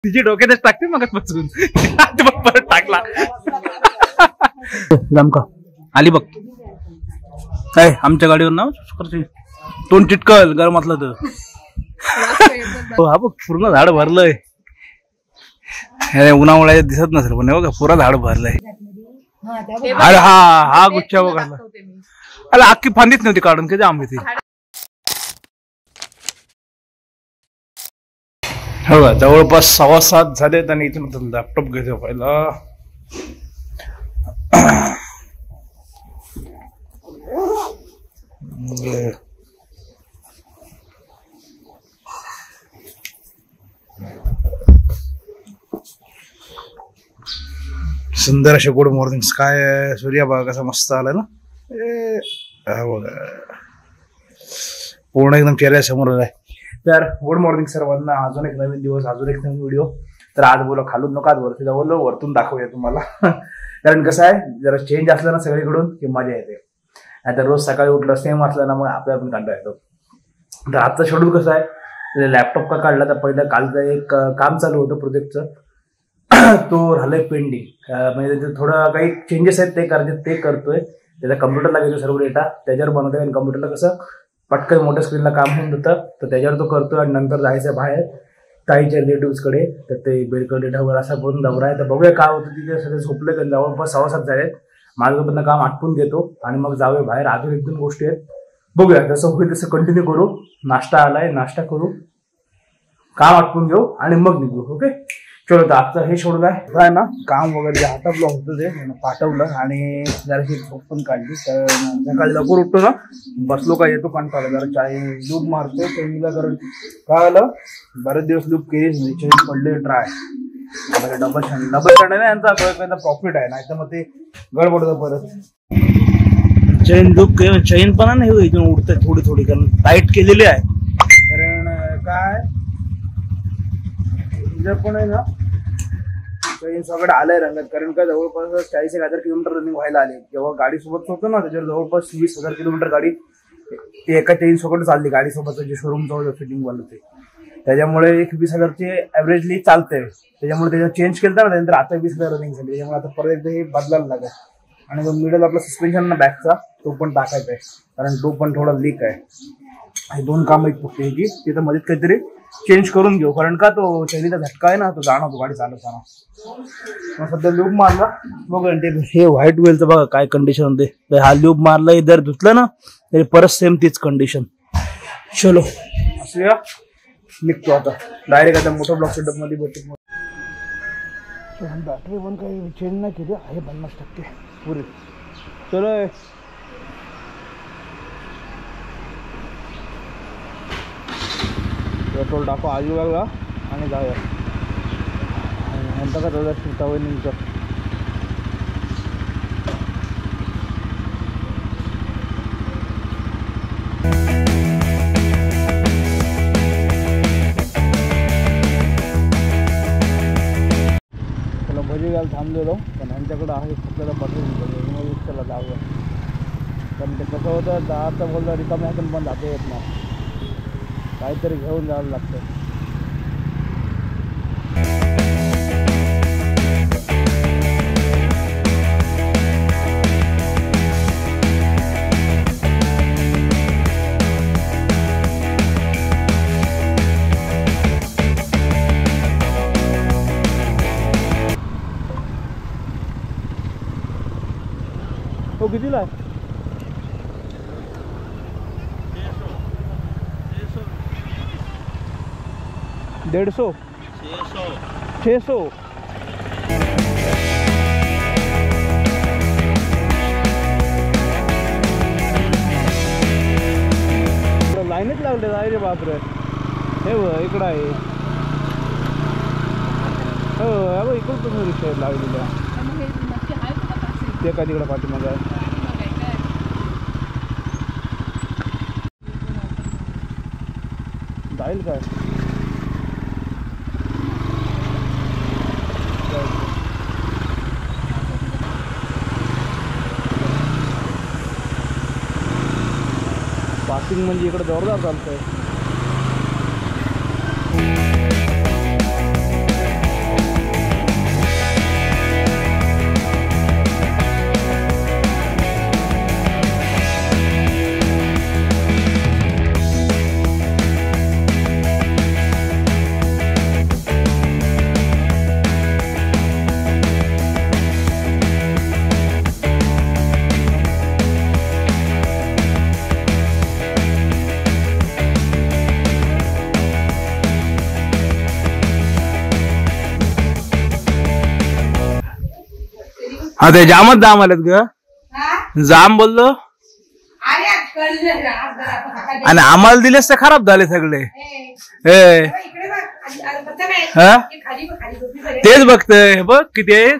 तिची डोक्यातच टाकते मग बसून परत टाकला जमका आली बघ काय आमच्या गाडीवर ना तोंड चिटकल गरमातलं तर हा बघ पूर्ण झाड भरलंय उन्हामुळे दिसत नसेल पण बघा पुरा झाड भरलंय अरे हा गुच्छा बघायला अरे अख्खी फांदीच नव्हती काढून किती आंबे ती हो जवळपास 6:15 झालेत आणि इथून लॅपटॉप घेतो पहिला सुंदर असे गुड मॉर्निंग काय सूर्य बघा कसा मस्त आला ना बघा पूर्ण एकदम चेहऱ्यासमोर आहे तर गुड मॉर्निंग सर्वांना अजून एक नवीन दिवस अजून एक नवीन व्हिडिओ तर आज बोला खालून नका वरती जावं वरतून दाखवूया तुम्हाला कारण कसं आहे जरा चेंज असलं ना सगळीकडून की मजा येते आता रोज सकाळी उठलं सेम असलं ना मग आपल्याला पण कंटाळा येतो तर आजचं शेड्यूल कसं आहे लॅपटॉप का काढला तर पहिलं कालचं एक काम चालू होतं प्रोजेक्टचं तो राहिलंय पेंडिंग म्हणजे थोडं काही चेंजेस आहेत ते करायचे ते करतोय त्याचा कम्प्युटरला घेतो सर्व डेटा त्याच्यावर बनवतोय आणि कम्प्युटरला कसं पटकन मोठ्या स्क्रीनला काम होऊन जातं तर त्याच्यावर तो करतोय आणि नंतर जायचं बाहेर ताईच्या रिलेटिव्हकडे तर ते बेडकर डेटावर असा बोलून दौरा आहे तर बघूया काय होतं तिथे सगळे झोपले कारण जवळपास 6:15 झालेत माझ्याकडनं काम आटपून घेतो आणि मग जाऊया बाहेर अजून 1-2 गोष्टी आहेत बघूया जसं होईल तसं कंटिन्यू करू नाश्ता आलाय नाश्ता करू काम आटपून घेऊ आणि मग निघू ओके चलो तर आजचं हे सोडलं आहे ना काम वगैरे आटपलं होतं ते पाठवलं आणि जराशी झोप पण काढली तर सकाळी लवकर उठतो ना बसलो काय येतो कंटाळा जरा चाय लूप मारतो चेंजला कारण काय आलं बरेच दिवस लूप केलीच नाही चेंज पडले ड्राय डबल छान नाही यांचा प्रॉफिट आहे नाही तर मग ते गडबड होतं परत चेन लूप चेन पण नाही इथून उडते थोडी थोडी कारण टाईट केलेली आहे कारण काय पण आहे ना सगळं आलंय रंगात कारण काय जवळपास 40,000 किलोमीटर रनिंग व्हायला आले जेव्हा गाडीसोबत होतं ना त्याच्यावर जवळपास 20,000 किलोमीटर गाडी ती एका चेन सोबत चालली गाडीसोबत जे शोरूमचं फिटिंग वालं ते त्याच्यामुळे 20,000ची ऍव्हरेजली चालते त्याच्यामुळे त्याच्यावर चेंज केलं ना त्यानंतर आता 20,000 रनिंग झाली त्याच्यामुळे आता परत एकदा हे बदलायला लागेल आणि जो मिडल आपला सस्पेन्शन ना बॅकचा तो पण टाकायचा आहे कारण तो पण थोडा लीक आहे हे 2 काम आहेत फक्त ह्याची तिथं मध्ये काहीतरी चेंज करून घेऊ कारण का तो चैनीचा झटका आहे ना तो जाणवतो गाडी चालवताना सध्या लूप मारला बघा हे व्हाईट वेलचं बघा काय कंडिशन होते तर हा लूप मारला जर धुतलं ना तरी परत सेम तीच कंडिशन चलो असं निघतो आता डायरेक्ट आता मोठं ब्लॉक सेटअप मध्ये भेटतो बॅटरी पण काही चेंज नाही केली आहे 50% पुरे चलो पेट्रोल टाकू आजूबाजूला आणि जाऊया नंतर का तेवढ्या सीतावणीचं त्याला भजी घ्यायला थांबलेलो पण यांच्याकडं आहे फक्त बटन त्याला जाऊया पण ते कसं होतं जायचं बोललं रिकाम्या हातून पण जाता येत नाही काहीतरी घेऊन जावं लागतं तो कितीला आहे 150 600 लाईनच लागले आहे रे बापरे हे इकडं आहे हो इकडं तुम्ही रिक्षा लावलेल्या ते का तिकडं पाठीमागं आहे जाईल काय पासिंग म्हणजे इकडे जोरदार चालतंय हा ते जामच जाम आलेत ग. जाम बोललो आणि आम्हाला दिलेस तर खराब झाले सगळे. तेच बघतोय बघ किती आहे,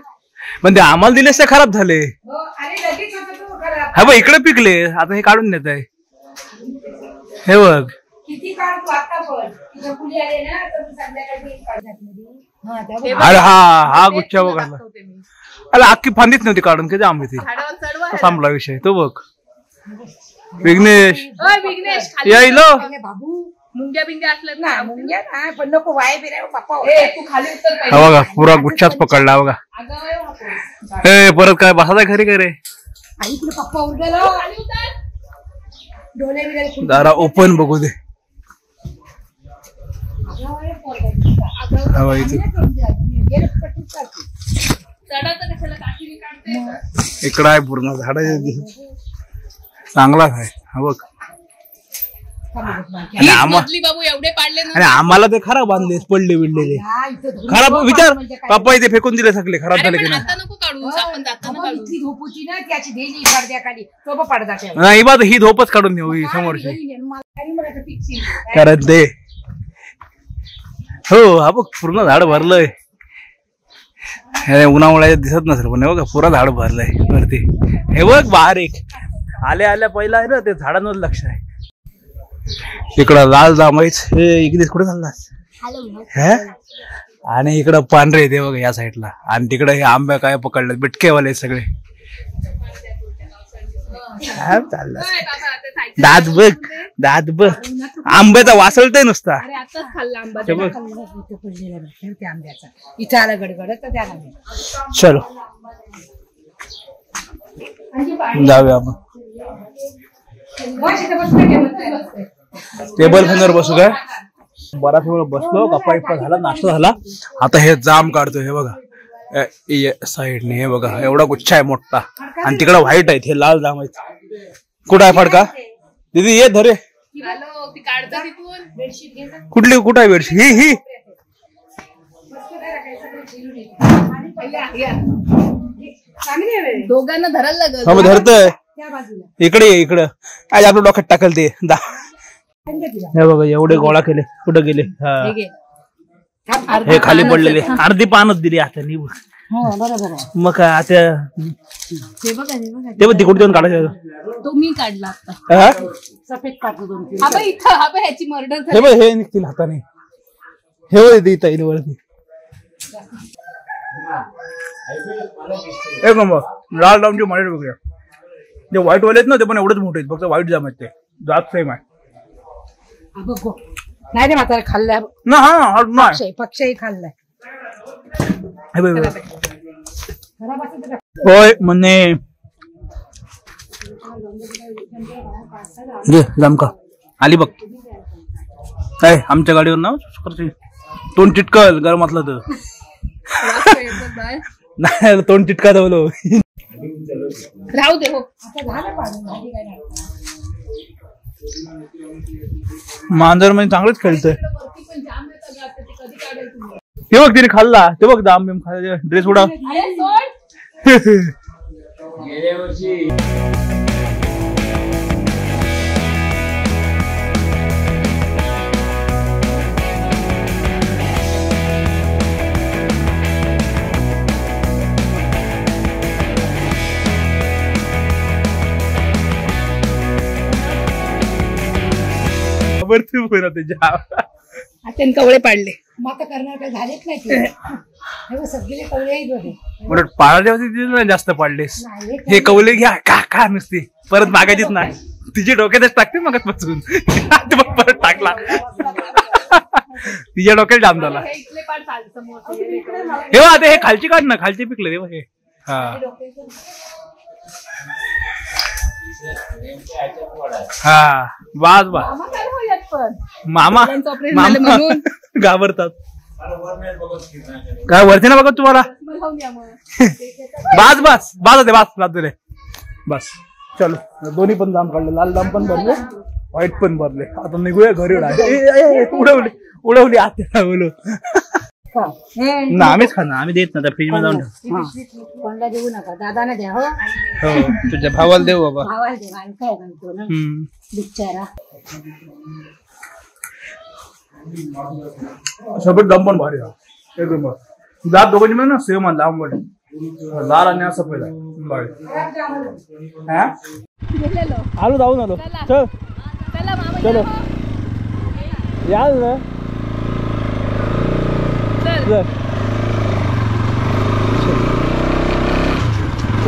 पण ते आम्हाला दिलेस तर खराब झाले. हा बघ इकडे पिकले, आता हे काढून नेत आहे. हे बघ अरे हा गुच्छा बघ. अरे अख्खी फांदीच नव्हती काढून, किती आंबे ती. संपला विषय. तो बघ विघ्नेश यायलो मुंग्या बिंग्या असल्या ना, मुंग्या नाही पण नको वाय बिराय पप्पा. तू खाली उतर पाहिजे. हा बघा पुरा गुच्छाच पकडला बघा. ए परत काय बसायचा घरी काय रे. आई तुला पप्पा उरलेलो खाली उतर. डोले बिरे दारा ओपन बघू दे. इकडं आहे पूर्ण झाड चांगलाच आहे. हा बघ बाबू एवढे पाडले आणि आम्हाला ते खराब बांधले पडले बिडलेले खराब. विचार पप्पा इथे फेकून दिले सगळे खराब झाले की नाही. नाही बा ही धोपच काढून देऊ समोरची कारण ते. हो हा बघ पूर्ण झाड भरलंय. उन्हामुळे दिसत नसेल पण हे बघा पुरा झाड भरलंय वरती. हे बघ बारीक आल्या आल्या पहिला आहे ना ते झाडांवर लक्ष आहे. इकडं लाल जांभळीच. हे इकडे कुठे चाललास. आणि इकडं पांढरे ते बघ या साईडला. आणि तिकडे हे आंब्या काय पकडले बिटकेवाले सगळे. चाललं दात बघ दात बघ आंब्याचा वासळतय नुसता. इथं आलं गडगड तर त्याला चलो जाऊया आपण. टेबल फॅनवर बसू काय. बराच वेळ बसलो गप्पा इप्पा झाला नाश्ता झाला. आता हे जाम काढतोय. हे बघा साईडने हे बघा एवढा गुच्छा आहे मोठा. आणि तिकडे व्हाईट आहेत हे लाल जाम आहेत. कुठं आहे फडका दीदी ये धरे. कुठली कुठं आहे बेडशीट. ही दोघांना धरायला लागल. हा मग धरतोय. इकडे इकडं आज आपलं डोक्यात टाकल ते. हे बघा एवढे गोळा केले. कुठं गेले. हे खाली पडलेले अर्धी पानच दिली आता निघ. मग काय आता ते बघ तिकडे देऊन काढायचं. तो मी काढला आता सफेद काढतो. ह्याची मर्डर हे बघ हे निघतील हाताने. हे बघ देता येईल वरती. एक नंबर लाल जामचे माझे वेगळे. जे व्हाईट वाले आहेत ना ते पण एवढेच मोठे आहेत. फक्त व्हाईट जाम आहेत ते जात सेम आहे. नाही रे म्हातारा खाल्लाय ना. हा पक्षही खाल्लाय. होय म्हणे जामका आली बघ. काय आमच्या गाडीवर ना तोंड चिटकल गरमातलं तर नाही तोंड चिटका दवलो. राहू दे. हो मांजर म्हणजे चांगलंच खेळतोय. हे बघ तिने खाल्ला. ते बघ दाम बिम खाल्ला. ड्रेस उडा. त्यांनी कवळे पाडले. मग करणार काय झालेच नाही. सगळे कवळे पाळाच्या जास्त पाडलेस. हे कवले घ्या का का नुसती परत मागायचीच नाही. तिच्या डोक्यातच टाकते मग बसून परत टाकला. तिच्या डोक्यात जाम झाला. हे आता हे खालची काढ ना. खालची पिकलं तेव्हा हे. हा बास बास मामा घाबरतात. काय वरती ना बघत तुम्हाला. बास बास बास होते बास लादले बस. चलो दोन्ही पण जाम काढले. लाल जाम पण भरले व्हाईट पण भरले. आता निघूया घरी. उडवली उडवली आत्या बोलो. का ना आम्हीच खाणार, आम्ही देत ना फ्रीज मध्ये जाऊन ठेव. कोणाला देऊ नका, दादाला द्या. हो हो तुझ्या भावाला देऊ बाबा. भावाला देऊ. आणि काय म्हणतो ना बिचारा. सगळं दम पण भारी आहे एकदम. जात दोघांची मिळून ना सेम आहे, लांबट लाल आणि असं पहिला भारी. आलो जाऊन आलो. चल चलो याल ना.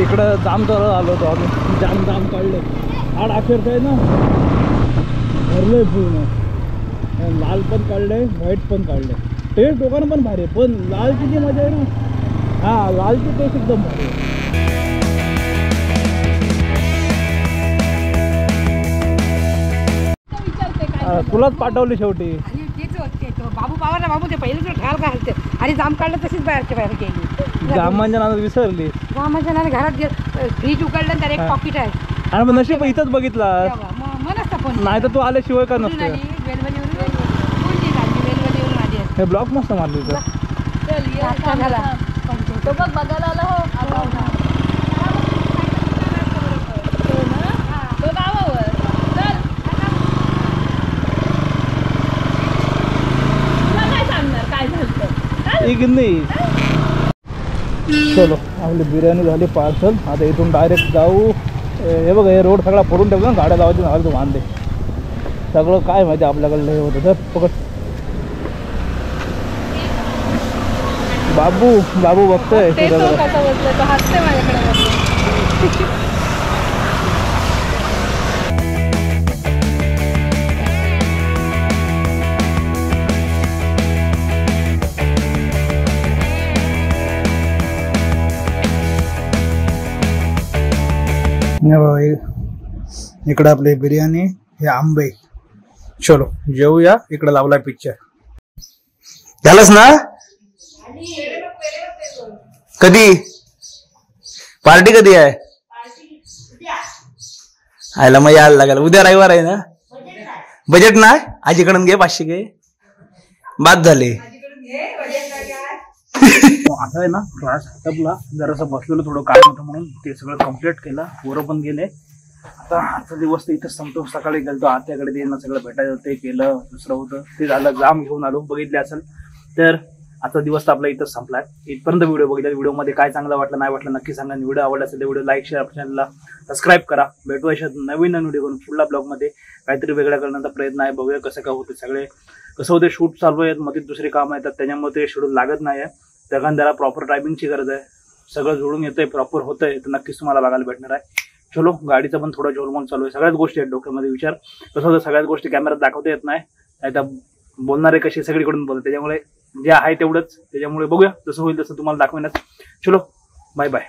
इकडं जाम तर आलो होतो आम्ही. जाम काढले. आड अखेरचं आहे ना, भरलंय पूर्ण. लाल पण काढलंय, व्हाईट पण काढलंय. टेस्ट दोघांना पण भारी आहे, पण लालची जी मजा आहे ना, हा लालची टेस्ट एकदम भारी आहे. तुलाच पाठवली शेवटी. बाबू पावर बाबू ते पहिले तर घाल घालते आणि जाम काढलं तशीच बाहेरच्या बाहेर गेली. जामांच्या नावात विसरली. जामाच्या नावाने घरात फ्रीज उघडलं तर एक पॉकेट आहे. आणि मग नशीब इथंच बघितला, नाही तर तू आल्याशिवाय का नसतं. हे ब्लॉक मस्त मारली तर. तो बघ बघायला आला. हो तो गावावर. चल तुला काय सांगणार काय झालं एक नाही. चलो आपली बिर्याणी झाली पार्सल. आता इथून डायरेक्ट जाऊ. हे बघ हे रोड सगळा फोडून ठेवला ना, गाड्या लावायची झालं तू वांदे सगळं काय माहिती आपल्याकडलं हे होतं. तर पकड बाबू बघतोय. इकडं आपली बिर्याणी, हे आंबे. चलो जेऊया. इकडे लावलाय पिक्चर. झालंच ना. कधी पार्टी कधी आहे? आयला मग यायला लागेल. उद्या रविवार आहे ना. बजेट नाही. आजीकडून घे 500 घे, बाद झाले. असं आहे ना, क्लास हटपला जरासं बसलेलं, थोडं काम होतं म्हणून ते सगळं कम्प्लीट केलं. पोरं पण गेले. आता आजचा दिवस तर इथंच संपतो. सकाळी गेलतो आत्याकडे, त्यांना सगळं भेटायचं ते केलं. दुसरं होतं ते झालं. जाम घेऊन आलो, बघितले असेल तर. आजचा दिवस तर आपला इथंच संपलाय. इथपर्यंत व्हिडिओ बघितला. व्हिडिओमध्ये काय चांगलं वाटलं नाही वाटलं नक्की सांगा. व्हिडिओ आवडला असेल तर व्हिडिओ लाईक शेअर, चॅनलला सबस्क्राईब करा. भेटू अशा नवीन व्हिडिओ करून पुढल्या ब्लॉगमध्ये काहीतरी वेगळा करण्याचा प्रयत्न आहे. बघूया कसं काय होतं. सगळे कसं होते, शूट चालू आहेत, मध्ये दुसरी कामं येतात, त्याच्यामुळे ते शेड्यूल लागत नाही आहे. त्याला प्रॉपर टायमिंगची गरज आहे. सगळं जुळून येतंय, प्रॉपर होतंय तर नक्कीच तुम्हाला बघायला भेटणार आहे. चलो गाडीचं पण थोडं झोलमोल चालू आहे. सगळ्याच गोष्टी आहेत डोक्यामध्ये. विचार कसं होतं, सगळ्याच गोष्टी कॅमेऱ्यात दाखवता येत नाही. आता बोलणारे कसे सगळीकडून बोलतात, त्याच्यामुळे जे आहे तेवढंच. त्याच्यामुळे बघूया जसं होईल तसं तुम्हाला दाखवण्यात. चलो बाय बाय.